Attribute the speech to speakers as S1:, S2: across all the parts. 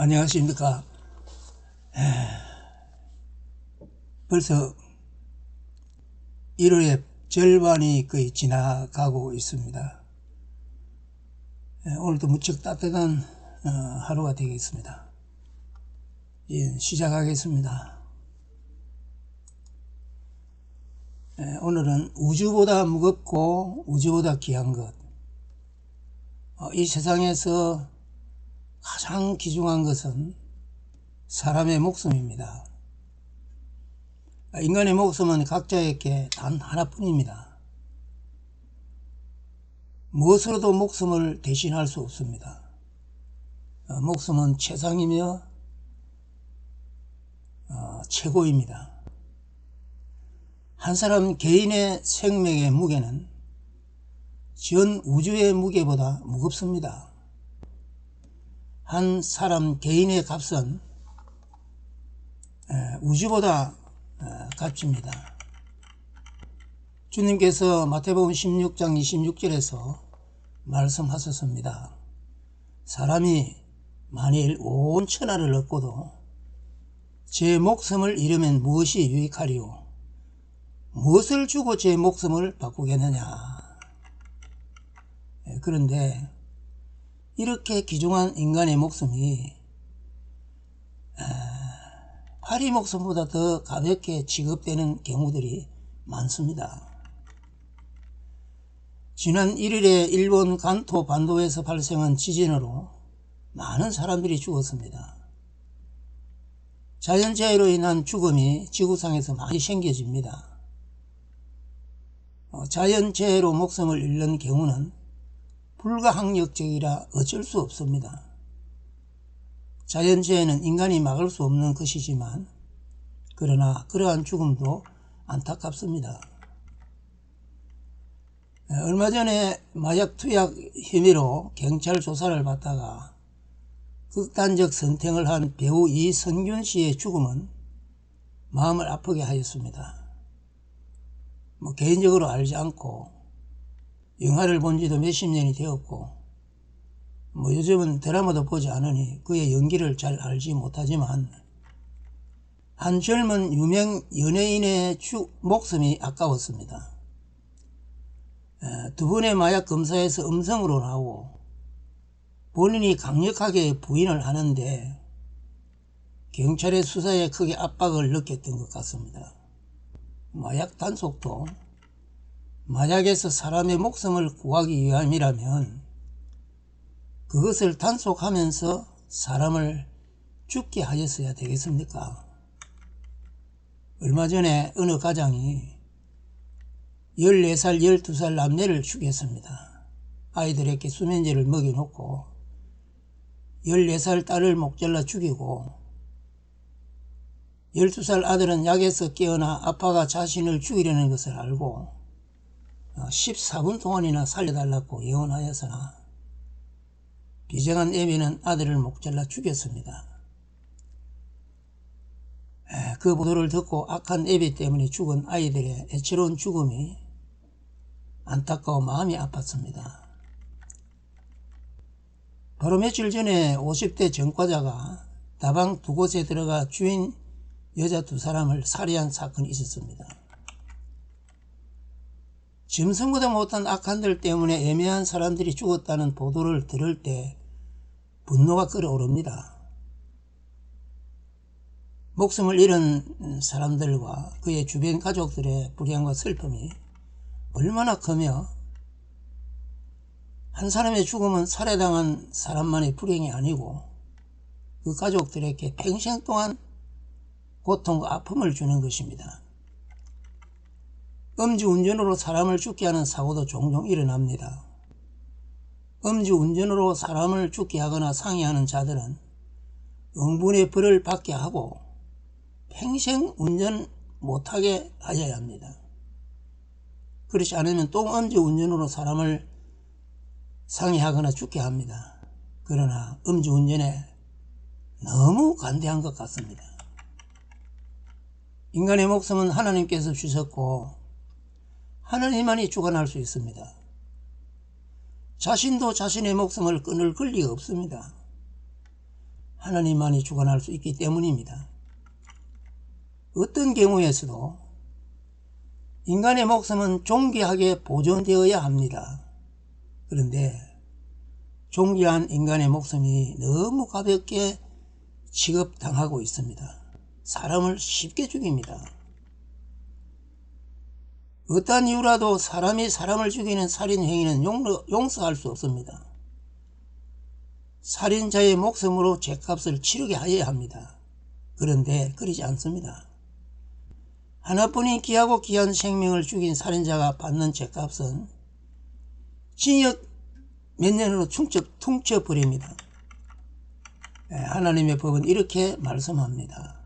S1: 안녕하십니까. 벌써 1월의 절반이 거의 지나가고 있습니다. 오늘도 무척 따뜻한 하루가 되겠습니다. 시작하겠습니다. 오늘은 우주보다 무겁고 우주보다 귀한 것, 이 세상에서 가장 귀중한 것은 사람의 목숨입니다. 인간의 목숨은 각자에게 단 하나뿐입니다. 무엇으로도 목숨을 대신할 수 없습니다. 목숨은 최상이며 최고입니다. 한 사람 개인의 생명의 무게는 전 우주의 무게보다 무겁습니다. 한 사람 개인의 값은 우주보다 값집니다. 주님께서 마태복음 16장 26절에서 말씀하셨습니다. 사람이 만일 온 천하를 얻고도 제 목숨을 잃으면 무엇이 유익하리요? 무엇을 주고 제 목숨을 바꾸겠느냐? 그런데 이렇게 귀중한 인간의 목숨이 파리 목숨보다 더 가볍게 취급되는 경우들이 많습니다. 지난 1일에 일본 간토 반도에서 발생한 지진으로 많은 사람들이 죽었습니다. 자연재해로 인한 죽음이 지구상에서 많이 생겨집니다. 자연재해로 목숨을 잃는 경우는 불가항력적이라 어쩔 수 없습니다. 자연재해는 인간이 막을 수 없는 것이지만 그러나 그러한 죽음도 안타깝습니다. 얼마 전에 마약 투약 혐의로 경찰 조사를 받다가 극단적 선택을 한 배우 이선균 씨의 죽음은 마음을 아프게 하였습니다. 개인적으로 알지 않고 영화를 본 지도 몇십 년이 되었고 요즘은 드라마도 보지 않으니 그의 연기를 잘 알지 못하지만 한 젊은 유명 연예인의 목숨이 아까웠습니다. 두 번의 마약 검사에서 음성으로 나오고 본인이 강력하게 부인을 하는데 경찰의 수사에 크게 압박을 느꼈던 것 같습니다. 마약 단속도 마약에서 사람의 목숨을 구하기 위함이라면 그것을 단속하면서 사람을 죽게 하였어야 되겠습니까? 얼마 전에 어느 가장이 14살, 12살 남녀를 죽였습니다. 아이들에게 수면제를 먹여놓고 14살 딸을 목잘라 죽이고 12살 아들은 약에서 깨어나 아빠가 자신을 죽이려는 것을 알고 14분 동안이나 살려달라고 예언하였으나 비정한 애비는 아들을 목잘라 죽였습니다. 그 보도를 듣고 악한 애비 때문에 죽은 아이들의 애처로운 죽음이 안타까워 마음이 아팠습니다. 바로 며칠 전에 50대 전과자가 다방 두 곳에 들어가 주인 여자 두 사람을 살해한 사건이 있었습니다. 짐승보다 못한 악한들 때문에 애매한 사람들이 죽었다는 보도를 들을 때 분노가 끓어오릅니다. 목숨을 잃은 사람들과 그의 주변 가족들의 불행과 슬픔이 얼마나 크며 한 사람의 죽음은 살해당한 사람만의 불행이 아니고 그 가족들에게 평생 동안 고통과 아픔을 주는 것입니다. 음주운전으로 사람을 죽게 하는 사고도 종종 일어납니다. 음주운전으로 사람을 죽게 하거나 상해하는 자들은 응분의 벌을 받게 하고 평생 운전 못하게 하여야 합니다. 그렇지 않으면 또 음주운전으로 사람을 상해하거나 죽게 합니다. 그러나 음주운전에 너무 관대한 것 같습니다. 인간의 목숨은 하나님께서 주셨고 하나님만이 주관할 수 있습니다. 자신도 자신의 목숨을 끊을 권리가 없습니다. 하나님만이 주관할 수 있기 때문입니다. 어떤 경우에서도 인간의 목숨은 존귀하게 보존되어야 합니다. 그런데 존귀한 인간의 목숨이 너무 가볍게 취급당하고 있습니다. 사람을 쉽게 죽입니다. 어떠한 이유라도 사람이 사람을 죽이는 살인 행위는 용서할 수 없습니다. 살인자의 목숨으로 죗값을 치르게 하여야 합니다. 그런데 그러지 않습니다. 하나뿐인 귀하고 귀한 생명을 죽인 살인자가 받는 죗값은 징역 몇 년으로 퉁쳐버립니다. 하나님의 법은 이렇게 말씀합니다.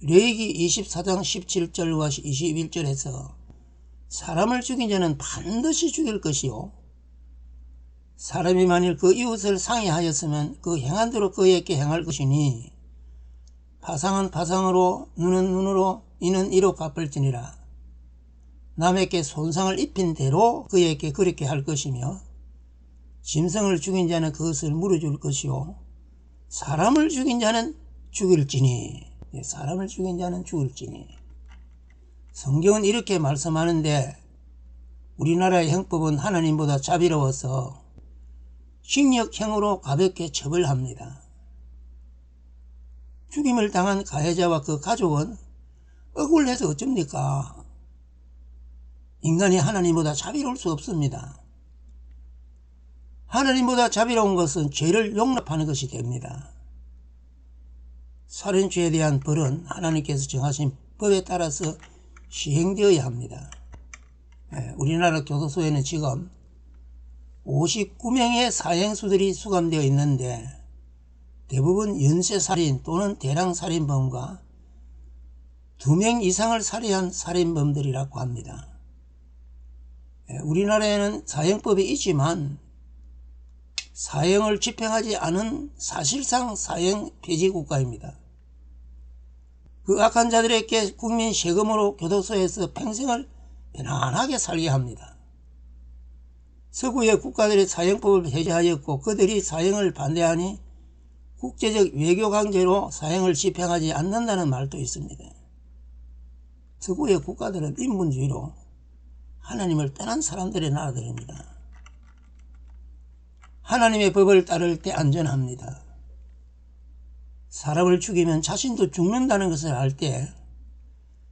S1: 레위기 24장 17절과 21절에서 사람을 죽인 자는 반드시 죽일 것이요 사람이 만일 그 이웃을 상해하였으면 그 행한 대로 그에게 행할 것이니 파상은 파상으로 눈은 눈으로 이는 이로 갚을지니라. 남에게 손상을 입힌 대로 그에게 그렇게 할 것이며 짐승을 죽인 자는 그것을 물어줄 것이요 사람을 죽인 자는 죽일지니. 사람을 죽인 자는 죽일지니. 성경은 이렇게 말씀하는데 우리나라의 형법은 하나님보다 자비로워서 징역형으로 가볍게 처벌합니다. 죽임을 당한 가해자와 그 가족은 억울해서 어쩝니까? 인간이 하나님보다 자비로울 수 없습니다. 하나님보다 자비로운 것은 죄를 용납하는 것이 됩니다. 살인죄에 대한 벌은 하나님께서 정하신 법에 따라서 시행되어야 합니다. 우리나라 교도소에는 지금 59명의 사형수들이 수감되어 있는데 대부분 연쇄살인 또는 대량살인범과 2명 이상을 살해한 살인범들이라고 합니다. 우리나라에는 사형법이 있지만 사형을 집행하지 않은 사실상 사형 폐지 국가입니다. 그 악한 자들에게 국민 세금으로 교도소에서 평생을 편안하게 살게 합니다. 서구의 국가들이 사형법을 폐지하였고 그들이 사형을 반대하니 국제적 외교 강제로 사형을 집행하지 않는다는 말도 있습니다. 서구의 국가들은 인본주의로 하나님을 떠난 사람들의 나라들입니다. 하나님의 법을 따를 때 안전합니다. 사람을 죽이면 자신도 죽는다는 것을 알 때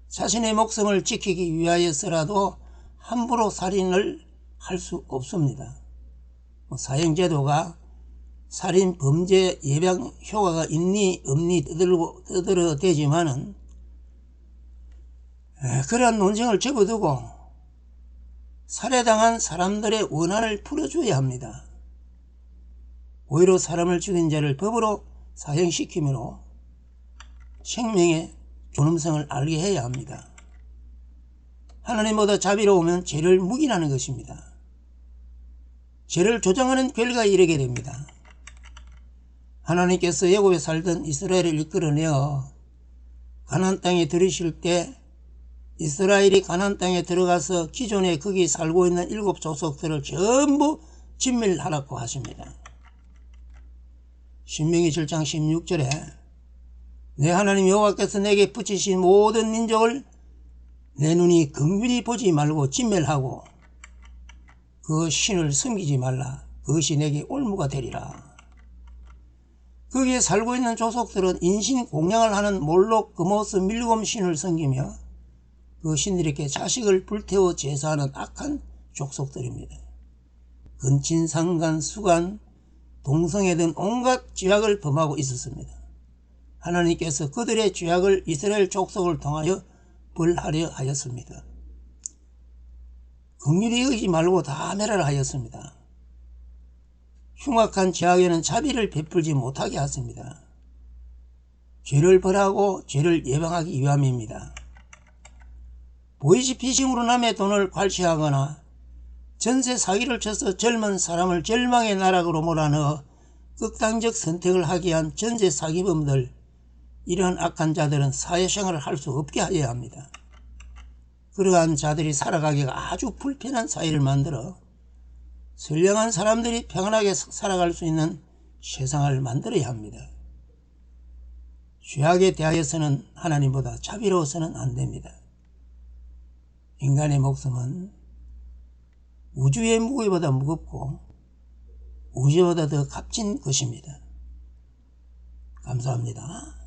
S1: 자신의 목숨을 지키기 위하여서라도 함부로 살인을 할 수 없습니다. 사형제도가 살인 범죄 예방 효과가 있니 없니 떠들어대지만은 그러한 논쟁을 접어두고 살해당한 사람들의 원한을 풀어줘야 합니다. 오히려 사람을 죽인 자를 법으로 사형시키므로 생명의 존엄성을 알게 해야 합니다. 하나님보다 자비로우면 죄를 묵인하는 것입니다. 죄를 조장하는 결과에 이르게 됩니다. 하나님께서 애굽에 살던 이스라엘을 이끌어내어 가나안 땅에 들이실 때 이스라엘이 가나안 땅에 들어가서 기존에 거기 살고 있는 7 족속들을 전부 진멸하라고 하십니다. 신명기 7장 16절에 내 하나님 여호와께서 내게 붙이신 모든 민족을 내 눈이 긍휼히 보지 말고 진멸하고 그 신을 섬기지 말라. 그것이 내게 올무가 되리라. 거기에 살고 있는 족속들은 인신 공양을 하는 몰록, 그모스, 밀곰 신을 섬기며 그 신들에게 자식을 불태워 제사하는 악한 족속들입니다. 근친, 상간, 수간, 동성애 등 온갖 죄악을 범하고 있었습니다. 하나님께서 그들의 죄악을 이스라엘 족속을 통하여 벌하려 하였습니다. 긍휼히 여기지 말고 다 멸하라 하였습니다. 흉악한 죄악에는 자비를 베풀지 못하게 하십니다. 죄를 벌하고 죄를 예방하기 위함입니다. 보이스피싱으로 남의 돈을 관시하거나 전세 사기를 쳐서 젊은 사람을 절망의 나락으로 몰아넣어 극단적 선택을 하게 한 전세 사기범들, 이러한 악한 자들은 사회생활을 할 수 없게 하여야 합니다. 그러한 자들이 살아가기가 아주 불편한 사회를 만들어 선량한 사람들이 평안하게 살아갈 수 있는 세상을 만들어야 합니다. 죄악에 대하여서는 하나님보다 자비로워서는 안 됩니다. 인간의 목숨은 우주의 무게보다 무겁고 우주보다 더 값진 것입니다. 감사합니다.